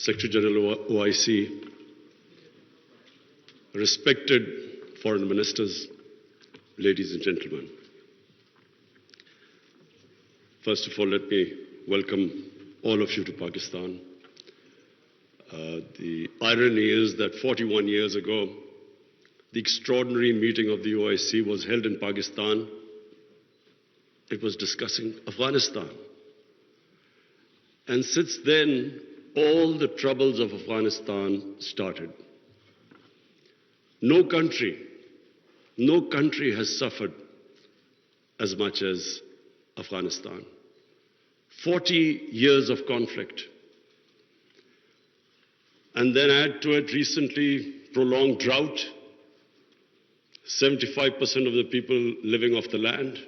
Secretary General OIC, respected foreign ministers, ladies and gentlemen. First of all, let me welcome all of you to Pakistan. The irony is that 41 years ago, the extraordinary meeting of the OIC was held in Pakistan. It was discussing Afghanistan. And since then, all the troubles of Afghanistan started. No country has suffered as much as Afghanistan. 40 years of conflict. And then add to it recently prolonged drought, 75% of the people living off the land.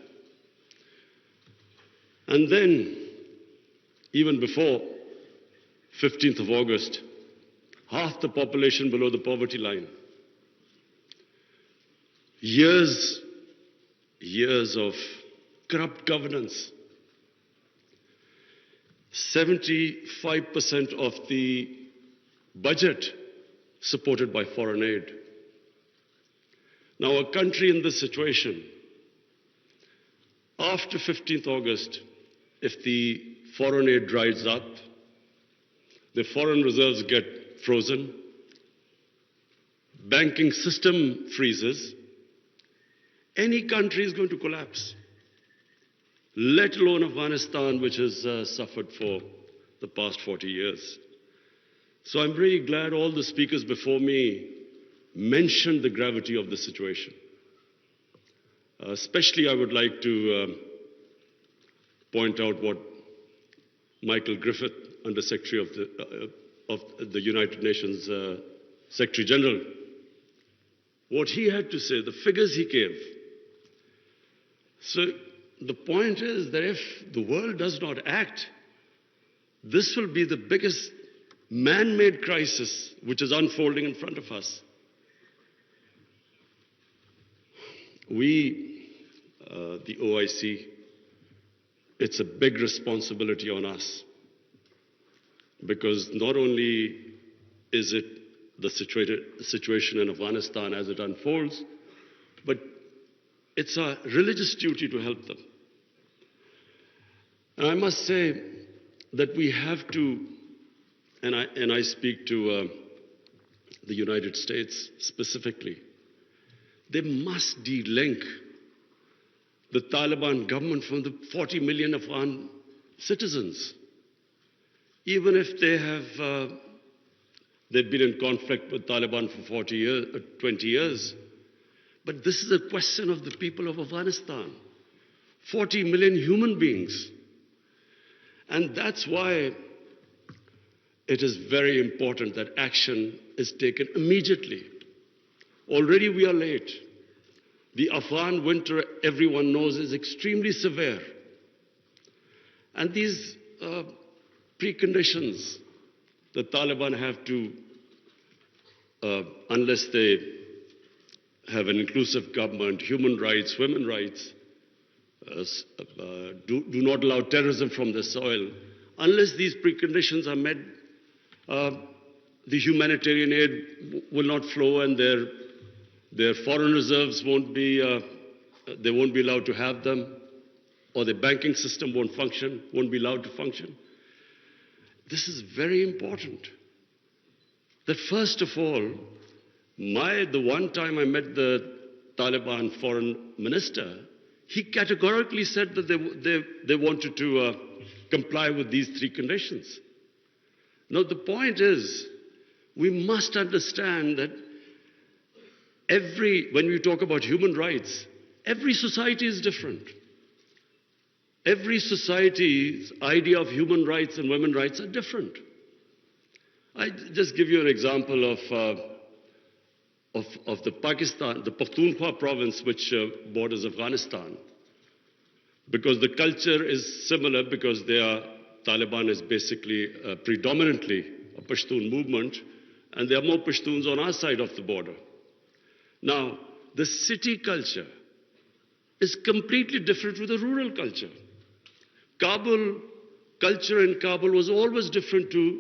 And then, even before 15th of August, half the population below the poverty line. Years of corrupt governance. 75% of the budget supported by foreign aid. Now, a country in this situation, after 15th August, if the foreign aid dries up, the foreign reserves get frozen, banking system freezes, any country is going to collapse, let alone Afghanistan, which has suffered for the past 40 years. So I'm really glad all the speakers before me mentioned the gravity of the situation. Especially I would like to point out what Michael Griffith, Under Secretary of the United Nations Secretary General, what he had to say, the figures he gave. So the point is that if the world does not act, this will be the biggest man-made crisis which is unfolding in front of us. We, the OIC, it's a big responsibility on us, because not only is it the situation in Afghanistan as it unfolds, but it's our religious duty to help them. And I must say that we have to, and I speak to the United States specifically, they must de-link the Taliban government from the 40 million Afghan citizens. Even if they've been in conflict with Taliban for 20 years. But this is a question of the people of Afghanistan. 40 million human beings. And that's why it is very important that action is taken immediately. Already we are late. The Afghan winter, everyone knows, is extremely severe. And these preconditions the Taliban have to, unless they have an inclusive government, human rights, women's rights, do not allow terrorism from the soil. Unless these preconditions are met, the humanitarian aid will not flow, and their foreign reserves won't be allowed to have them, or the banking system won't be allowed to function. This is very important. That first of all, the one time I met the Taliban foreign minister, he categorically said that they wanted to comply with these three conditions. Now the point is, we must understand that when we talk about human rights, every society is different. Every society's idea of human rights and women's rights are different. I just give you an example of the Pakhtunkhwa province, which borders Afghanistan. Because the culture is similar, because Taliban is basically predominantly a Pashtun movement, and there are more Pashtuns on our side of the border. Now, the city culture is completely different from the rural culture. Culture in Kabul was always different to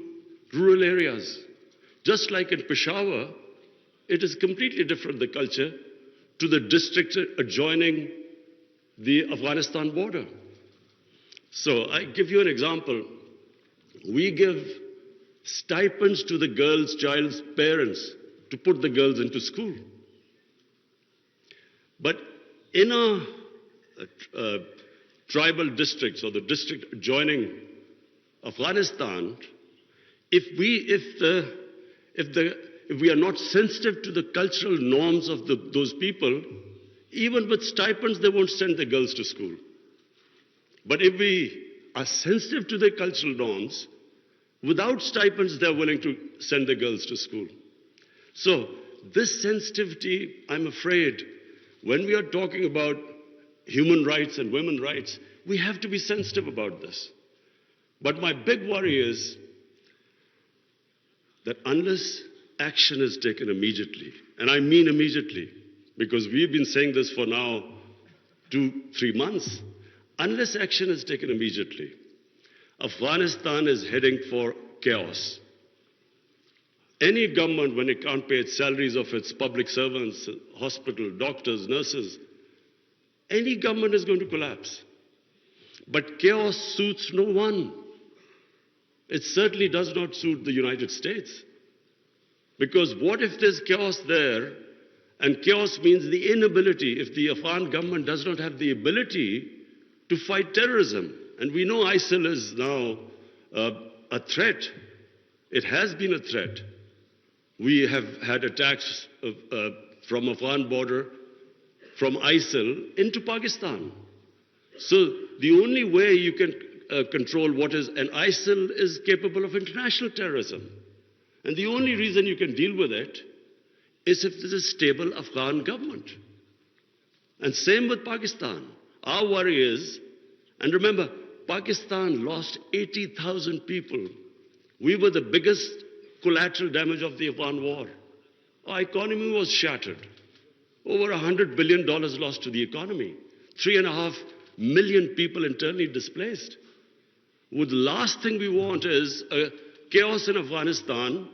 rural areas. Just like in Peshawar, it is completely different, the culture, to the district adjoining the Afghanistan border. So I give you an example. We give stipends to the child's parents to put the girls into school. But in our tribal districts or the district adjoining Afghanistan, if we are not sensitive to the cultural norms of those people, even with stipends, they won't send their girls to school. But if we are sensitive to their cultural norms, without stipends, they're willing to send their girls to school. So this sensitivity, I'm afraid, when we are talking about human rights and women's rights, we have to be sensitive about this. But my big worry is that unless action is taken immediately, and I mean immediately, because we've been saying this for now 2-3 months, unless action is taken immediately, Afghanistan is heading for chaos. Any government, when it can't pay its salaries of its public servants, hospital, doctors, nurses, any government is going to collapse. But chaos suits no one. It certainly does not suit the United States. Because what if there's chaos there, and chaos means the inability, if the Afghan government does not have the ability to fight terrorism. And we know ISIL is now a threat. It has been a threat. We have had attacks from Afghan border, from ISIL into Pakistan. So the only way you can control what is, and ISIL is capable of international terrorism. And the only reason you can deal with it is if there's a stable Afghan government. And same with Pakistan. Our worry is, and remember, Pakistan lost 80,000 people. We were the biggest collateral damage of the Afghan war. Our economy was shattered. Over $100 billion lost to the economy. 3.5 million people internally displaced. Well, the last thing we want is chaos in Afghanistan,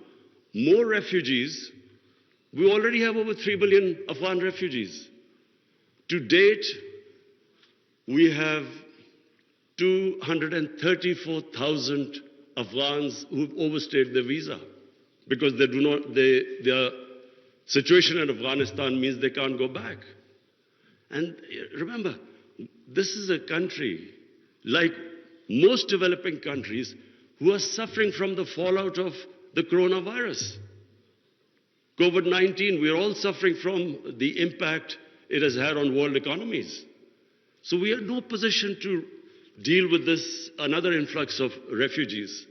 more refugees. We already have over 3 billion Afghan refugees. To date, we have 234,000 Afghans who've overstayed their visa because their situation in Afghanistan means they can't go back. And remember, this is a country, like most developing countries, who are suffering from the fallout of the coronavirus. COVID-19, we're all suffering from the impact it has had on world economies. So we are in no position to deal with this, another influx of refugees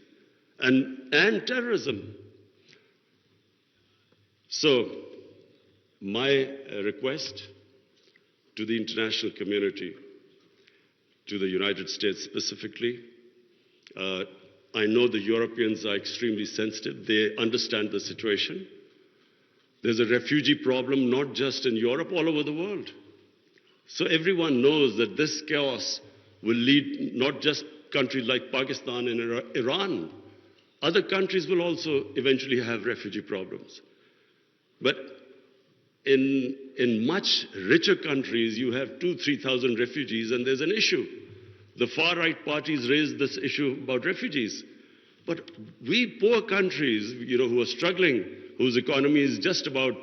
and terrorism. So my request to the international community, to the United States specifically, I know the Europeans are extremely sensitive. They understand the situation. There's a refugee problem not just in Europe, all over the world. So everyone knows that this chaos will lead not just countries like Pakistan and Iran. Other countries will also eventually have refugee problems. But in much richer countries, you have 2,000-3,000 refugees, and there's an issue. The far-right parties raise this issue about refugees. But we poor countries, who are struggling, whose economy is just about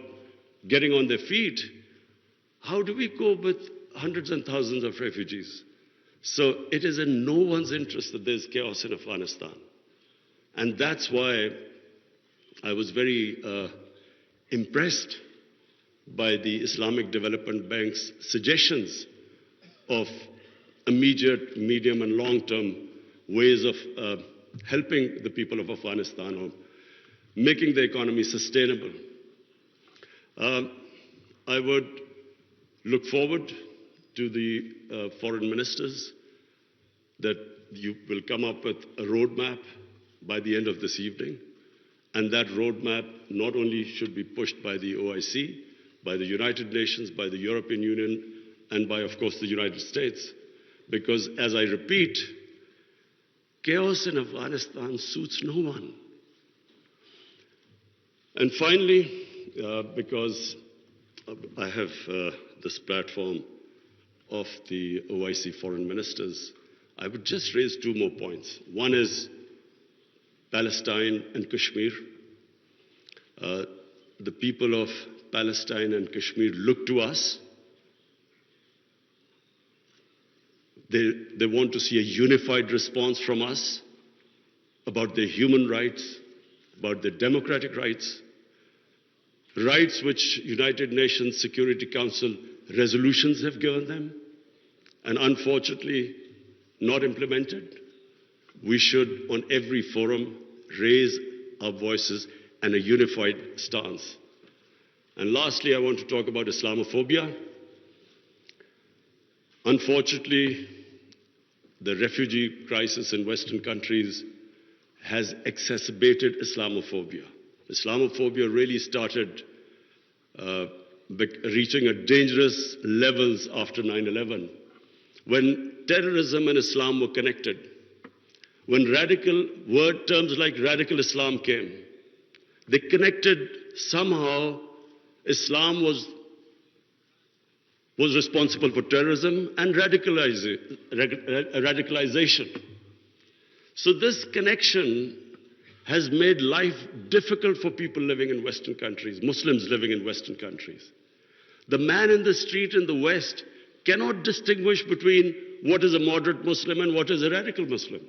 getting on their feet, how do we cope with hundreds and thousands of refugees? So it is in no one's interest that there's chaos in Afghanistan. And that's why I was very impressed by the Islamic Development Bank's suggestions of immediate, medium, and long-term ways of helping the people of Afghanistan, or making the economy sustainable. I would look forward to the foreign ministers that you will come up with a roadmap by the end of this evening. And that roadmap not only should be pushed by the OIC, by the United Nations, by the European Union, and by, of course, the United States. Because, as I repeat, chaos in Afghanistan suits no one. And finally, because I have this platform of the OIC foreign ministers, I would just raise two more points. One is Palestine and Kashmir. The people of Palestine and Kashmir look to us. They want to see a unified response from us about their human rights, about their democratic rights, rights which United Nations Security Council resolutions have given them, and unfortunately not implemented. We should, on every forum, raise our voices and a unified stance. And lastly, I want to talk about Islamophobia. Unfortunately, the refugee crisis in Western countries has exacerbated Islamophobia. Islamophobia really started reaching a dangerous levels after 9/11, when terrorism and Islam were connected. When terms like radical Islam came, they connected somehow. Islam was responsible for terrorism and radicalization. So this connection has made life difficult for people living in Western countries, Muslims living in Western countries. The man in the street in the West cannot distinguish between what is a moderate Muslim and what is a radical Muslim.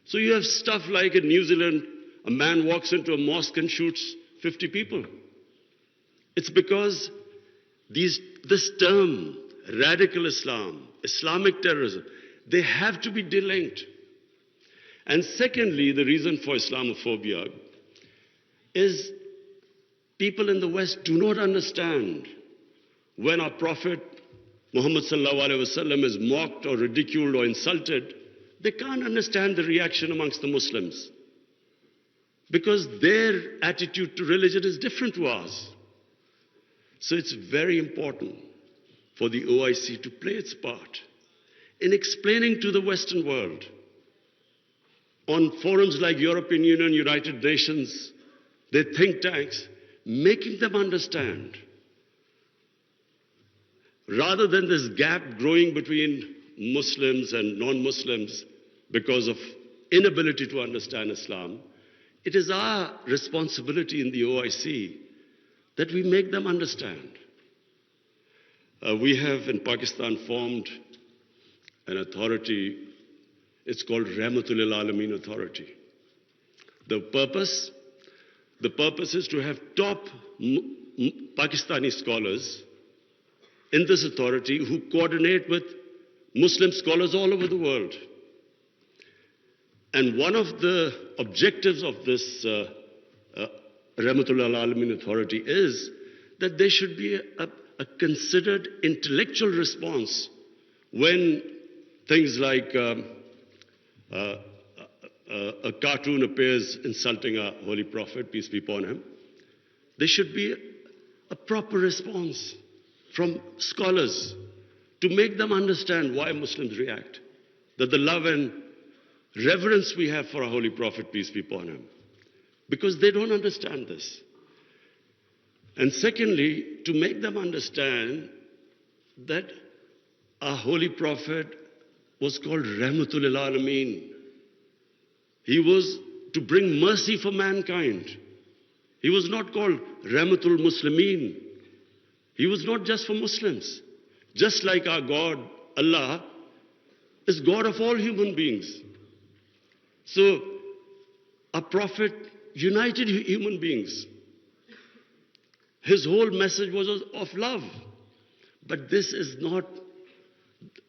So you have stuff like in New Zealand, a man walks into a mosque and shoots 50 people. It's because this term, radical Islam, Islamic terrorism, they have to be delinked. And secondly, the reason for Islamophobia is people in the West do not understand when our Prophet Muhammad sallallahu alaihi wasallam is mocked or ridiculed or insulted. They can't understand the reaction amongst the Muslims because their attitude to religion is different to ours. So it's very important for the OIC to play its part in explaining to the Western world on forums like European Union, United Nations, their think tanks, making them understand, rather than this gap growing between Muslims and non-Muslims because of inability to understand Islam. It is our responsibility in the OIC that we make them understand. We have in Pakistan formed an authority. It's called Rahmatul Alameen Authority. The purpose is to have top Pakistani scholars in this authority who coordinate with Muslim scholars all over the world. And one of the objectives of this Rahmatul Alameen Authority is that there should be a considered intellectual response when things like a cartoon appears insulting our Holy Prophet, peace be upon him. There should be a proper response from scholars to make them understand why Muslims react, that the love and reverence we have for our Holy Prophet, peace be upon him, because they don't understand this. And secondly, to make them understand that our Holy Prophet was called Rahmatul Alameen. He was to bring mercy for mankind. He was not called Rahmatul Muslimeen. He was not just for Muslims. Just like our God, Allah, is God of all human beings. So, our Prophet united human beings. His whole message was of love. But this is not,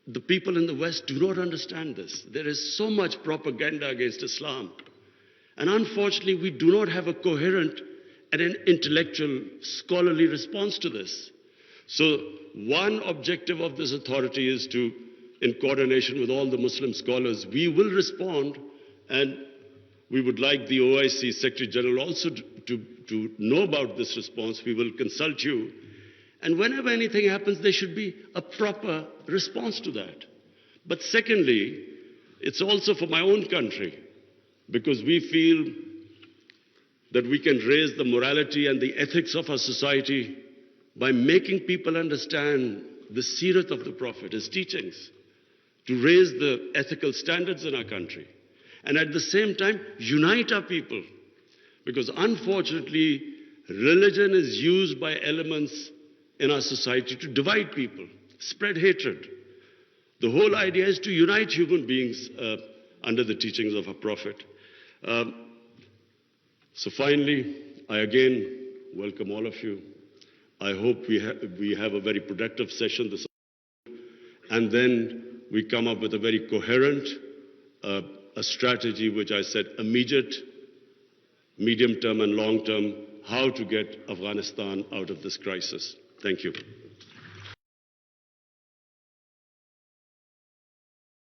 the people in the West do not understand this. There is so much propaganda against Islam. And unfortunately, we do not have a coherent and an intellectual, scholarly response to this. So, one objective of this authority is to, in coordination with all the Muslim scholars, we will respond, and we would like the OIC Secretary General also to know about this response. We will consult you. And whenever anything happens, there should be a proper response to that. But secondly, it's also for my own country, because we feel that we can raise the morality and the ethics of our society by making people understand the Seerat of the Prophet, his teachings, to raise the ethical standards in our country, and at the same time unite our people. Because unfortunately, religion is used by elements in our society to divide people, spread hatred. The whole idea is to unite human beings under the teachings of our Prophet. So finally, I again welcome all of you. I hope we have a very productive session this afternoon, and then we come up with a very coherent a strategy which I said immediate, medium term and long term, how to get Afghanistan out of this crisis. Thank you.